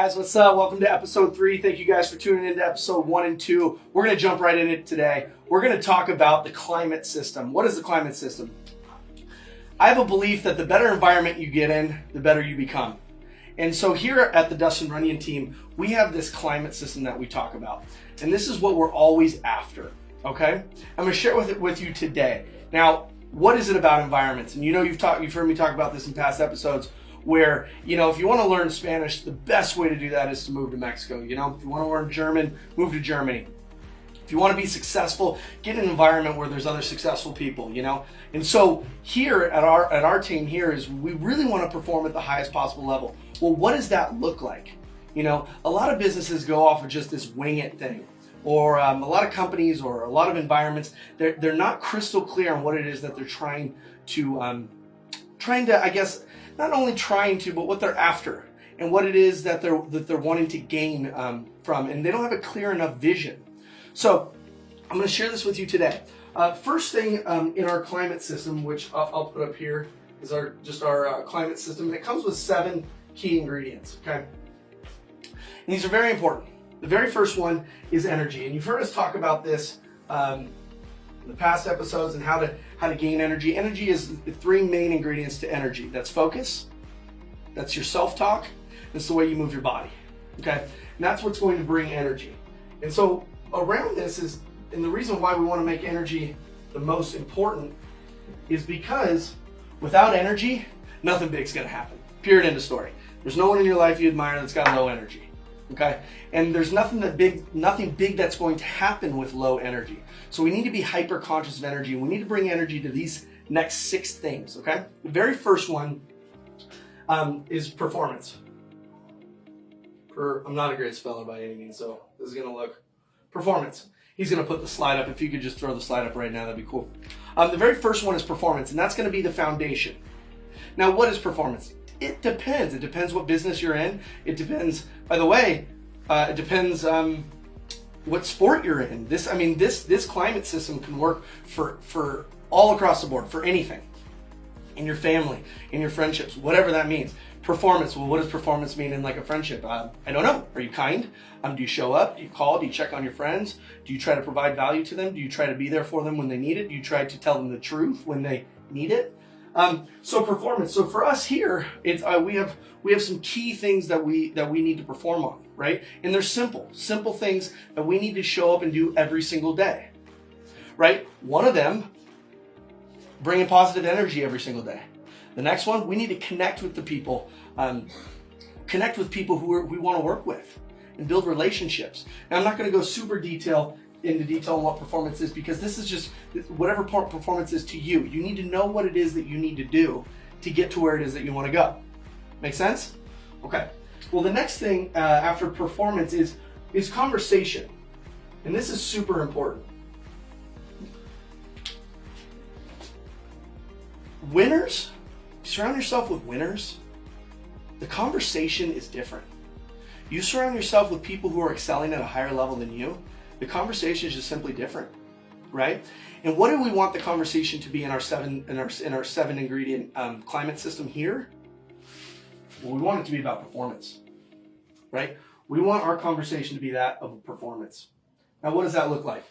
guys, what's up? Welcome to episode 3. Thank you guys for tuning into episode 1 and 2. We're going to jump right in it today. We're going to talk about the climate system. What is the climate system? I have a belief that the better environment you get in, the better you become. And so here at the Dustin Runyon team, we have this climate system that we talk about. And this is what we're always after, okay? I'm going to share it with you today. Now, what is it about environments? And you've heard me talk about this in past episodes, where, if you want to learn Spanish, the best way to do that is to move to Mexico. If you want to learn German, move to Germany. If you want to be successful, get in an environment where there's other successful people, And so here at our team here is we really want to perform at the highest possible level. Well, what does that look like? A lot of businesses go off of just this wing it thing. Or a lot of companies or a lot of environments, they're not crystal clear on what it is that they're trying to, I guess, not only trying to, but what they're after and what it is that they're wanting to gain from, and they don't have a clear enough vision. So I'm going to share this with you today. First thing in our climate system, which I'll put up here, is our climate system, and it comes with 7 key ingredients. Okay, and these are very important. The very first one is energy, and you've heard us talk about this in the past episodes and how to gain energy. Energy is the 3 main ingredients to energy. That's focus, that's your self-talk, that's the way you move your body. Okay, and that's what's going to bring energy. And so around this is, and the reason why we want to make energy the most important is because without energy, nothing big's going to happen. Period. End of story. There's no one in your life you admire that's got low energy. Okay, and there's nothing big that's going to happen with low energy. So we need to be hyper conscious of energy, and we need to bring energy to these next 6 things. Okay, the very first one is performance. I'm not a great speller by any means, so this is going to look performance. He's going to put the slide up. If you could just throw the slide up right now, that'd be cool. The very first one is performance, and that's going to be the foundation. Now, what is performance? It depends. It depends what business you're in. It depends, by the way, it depends what sport you're in. This climate system can work for all across the board, for anything. In your family, in your friendships, whatever that means. Performance, well, what does performance mean in like a friendship? I don't know. Are you kind? Do you show up? Do you call? Do you check on your friends? Do you try to provide value to them? Do you try to be there for them when they need it? Do you try to tell them the truth when they need it? So performance. So for us here, it's we have some key things that we need to perform on, right? And they're simple things that we need to show up and do every single day, right? One of them, bringing positive energy every single day. The next one, we need to connect with the people, who we want to work with, and build relationships. Now, I'm not going to go super into detail on what performance is, because this is just whatever performance is to you. You need to know what it is that you need to do to get to where it is that you want to go. Make sense? Okay. Well, the next thing after performance is conversation, and this is super important. Winners, surround yourself with winners. The conversation is different. You surround yourself with people who are excelling at a higher level than you, the conversation is just simply different, right? And what do we want the conversation to be in our 7 ingredient climate system here? Well, we want it to be about performance, right? We want our conversation to be that of performance. Now, what does that look like?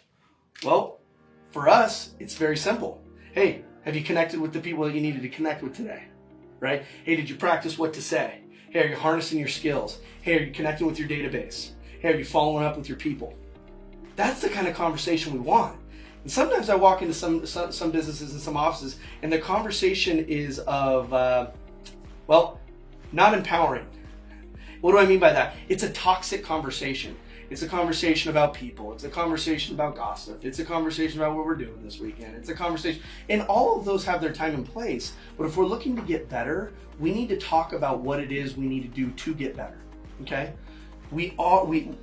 Well, for us, it's very simple. Hey, have you connected with the people that you needed to connect with today, right? Hey, did you practice what to say? Hey, are you harnessing your skills? Hey, are you connecting with your database? Hey, are you following up with your people? That's the kind of conversation we want. And sometimes I walk into some businesses and some offices, and the conversation is of, not empowering. What do I mean by that? It's a toxic conversation. It's a conversation about people. It's a conversation about gossip. It's a conversation about what we're doing this weekend. It's a conversation, and all of those have their time and place. But if we're looking to get better, we need to talk about what it is we need to do to get better. Okay?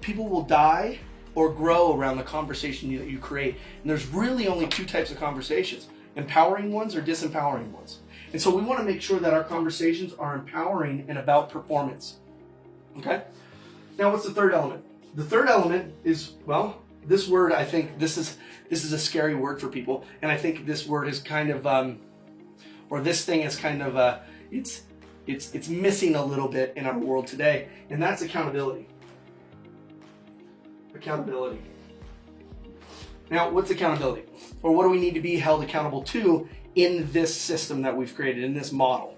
People will die or grow around the conversation that you create. And there's really only 2 types of conversations: empowering ones or disempowering ones. And so we want to make sure that our conversations are empowering and about performance. Okay? Now, what's the third element? The third element is, this word, I think this is a scary word for people. And I think this word is kind of, or this thing is kind of, it's missing a little bit in our world today, and that's accountability. Accountability. Now, what's accountability? Or what do we need to be held accountable to in this system that we've created, in this model?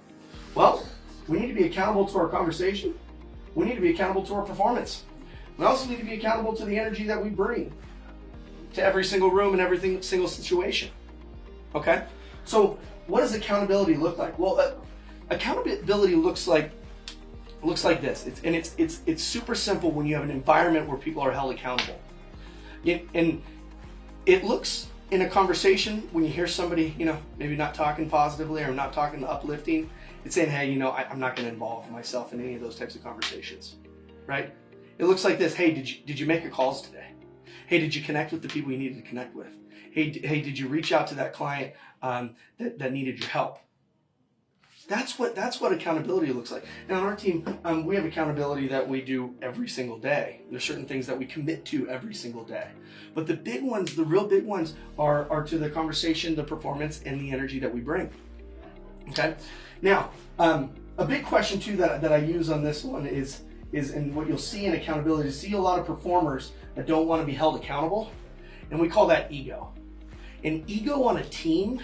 Well, we need to be accountable to our conversation. We need to be accountable to our performance. We also need to be accountable to the energy that we bring to every single room and every single situation. Okay? So what does accountability look like? Well, accountability looks like this. It's super simple when you have an environment where people are held accountable. And it looks in a conversation when you hear somebody, maybe not talking positively or not talking uplifting, it's saying, hey, I'm not going to involve myself in any of those types of conversations, right? It looks like this. Hey, did you make your calls today? Hey, did you connect with the people you needed to connect with? Hey, did you reach out to that client that needed your help? That's what accountability looks like. And on our team, we have accountability that we do every single day. There's certain things that we commit to every single day. But the big ones, the real big ones, are to the conversation, the performance, and the energy that we bring. Okay? Now, a big question too that I use on this one is and what you'll see in accountability, you see a lot of performers that don't want to be held accountable, and we call that ego. And ego on a team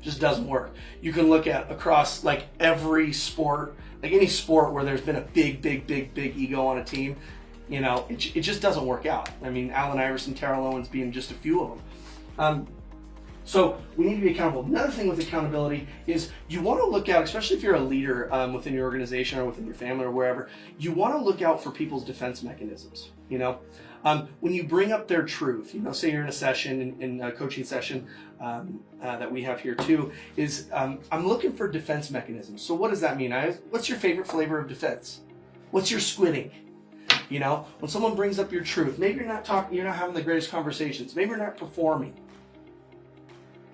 just doesn't work. You can look at across like every sport, like any sport where there's been a big ego on a team, it just doesn't work out. I mean, Allen Iverson, Terrell Owens being just a few of them. So we need to be accountable. Another thing with accountability is you want to look out, especially if you're a leader within your organization or within your family or wherever, you want to look out for people's defense mechanisms. When you bring up their truth, say you're in a session, in a coaching session that we have here too, is I'm looking for defense mechanisms. So what does that mean? What's your favorite flavor of defense? What's your squidding? When someone brings up your truth, maybe you're not having the greatest conversations. Maybe you're not performing.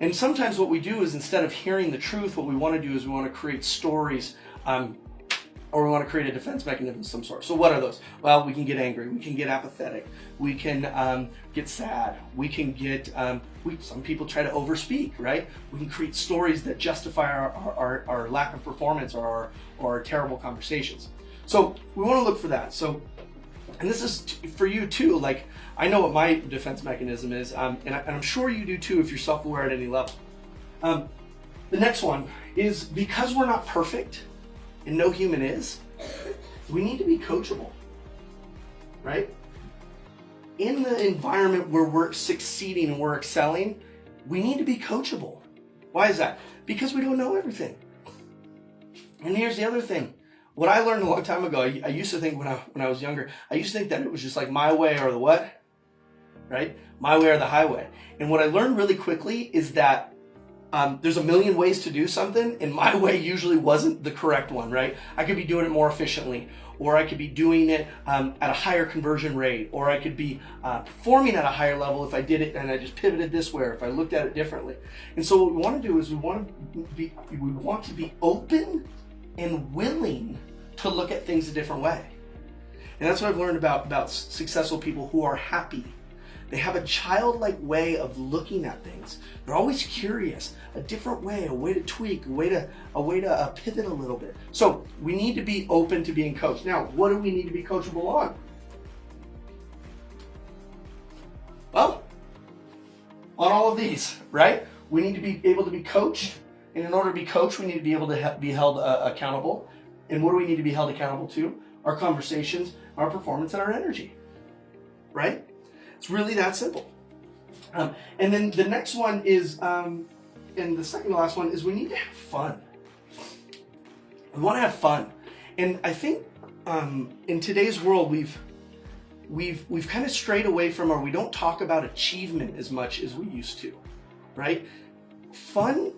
And sometimes what we do is instead of hearing the truth, what we want to do is we want to create stories or we want to create a defense mechanism of some sort. So what are those? Well, we can get angry. We can get apathetic. We can get sad. We can get, some people try to overspeak, right? We can create stories that justify our lack of performance or our terrible conversations. So we want to look for that. So, and this is for you too, like, I know what my defense mechanism is, and I'm sure you do too if you're self-aware at any level. The next one is, because we're not perfect, and no human is, we need to be coachable, right? In the environment where we're succeeding and we're excelling, we need to be coachable. Why is that? Because we don't know everything. And here's the other thing. What I learned a long time ago, I used to think when I was younger, I used to think that it was just like my way or the what? Right? My way or the highway. And what I learned really quickly is that there's a million ways to do something, and my way usually wasn't the correct one, right? I could be doing it more efficiently, or I could be doing it at a higher conversion rate, or I could be performing at a higher level if I did it and I just pivoted this way, or if I looked at it differently. And so what we want to do is we want to be open and willing to look at things a different way. And that's what I've learned about successful people who are happy. They have a childlike way of looking at things. They're always curious, a different way, a way to tweak, a way to pivot a little bit. So we need to be open to being coached. Now, what do we need to be coachable on? Well, on all of these, right? We need to be able to be coached. And in order to be coached, we need to be able to be held accountable. And what do we need to be held accountable to? Our conversations, our performance, and our energy, right? It's really that simple. And then the next one is, and the second to last one is, we need to have fun. We want to have fun. And I think in today's world, we've kind of strayed away from, or we don't talk about achievement as much as we used to, right? Fun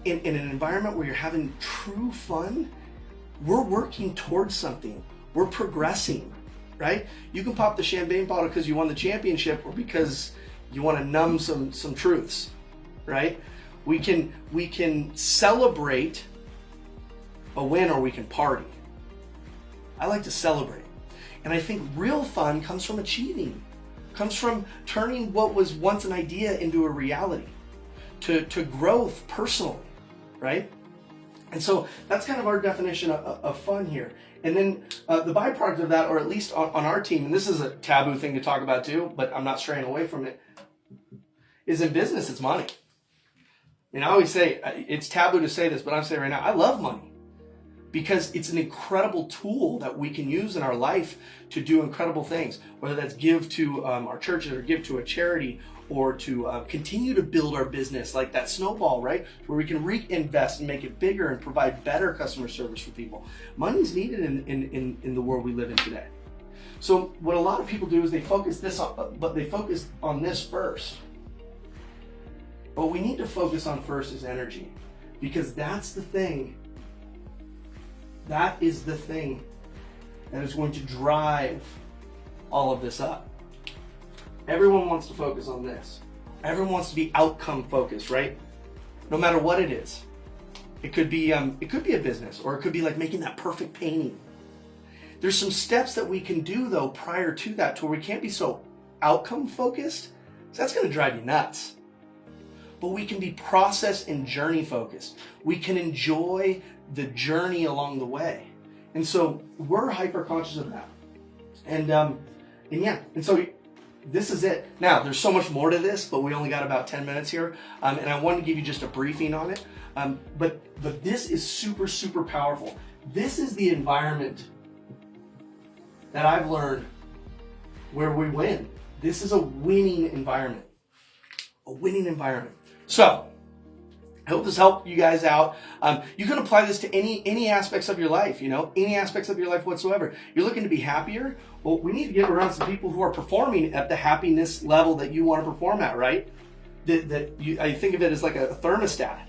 in an environment where you're having true fun, we're working towards something. We're progressing, right? You can pop the champagne bottle because you won the championship or because you want to numb some truths, right? We can celebrate a win or we can party. I like to celebrate. And I think real fun comes from achieving, comes from turning what was once an idea into a reality, to growth personally, right? And so that's kind of our definition of fun here. And then the byproduct of that, or at least on our team, and this is a taboo thing to talk about too, but I'm not straying away from it, is in business, it's money. And I always say, it's taboo to say this, but I'm saying right now, I love money because it's an incredible tool that we can use in our life to do incredible things, whether that's give to our churches or give to a charity or to continue to build our business like that snowball, right? Where we can reinvest and make it bigger and provide better customer service for people. Money's needed in the world we live in today. So what a lot of people do is they focus on this first. What we need to focus on first is energy, because that's the thing. That is the thing that is going to drive all of this up. Everyone wants to focus on this. Everyone wants to be outcome focused, right? No matter what it is. It could be a business, or it could be like making that perfect painting. There's some steps that we can do though prior to that, to where we can't be so outcome focused. So that's going to drive you nuts. But we can be process and journey focused. We can enjoy the journey along the way. And so we're hyper conscious of that. And so this is it. Now, there's so much more to this, but we only got about 10 minutes here. And I wanted to give you just a briefing on it. But this is super, super powerful. This is the environment that I've learned where we win. This is a winning environment. A winning environment. So, I hope this helped you guys out. You can apply this to any aspects of your life, any aspects of your life whatsoever. You're looking to be happier? Well, we need to get around some people who are performing at the happiness level that you want to perform at, right? I think of it as like a thermostat.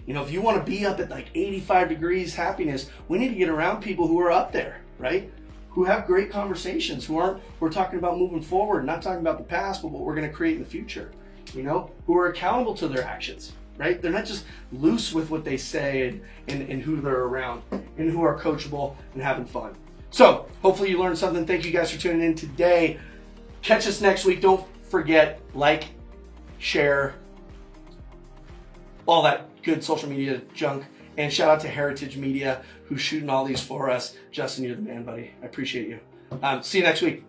If you want to be up at like 85 degrees happiness, we need to get around people who are up there, right? Who have great conversations, we're talking about moving forward, not talking about the past, but what we're going to create in the future, who are accountable to their actions. Right? They're not just loose with what they say and who they're around, and who are coachable and having fun. So hopefully you learned something. Thank you guys for tuning in today. Catch us next week. Don't forget, like, share, all that good social media junk. And shout out to Heritage Media, who's shooting all these for us. Justin, you're the man, buddy. I appreciate you. See you next week.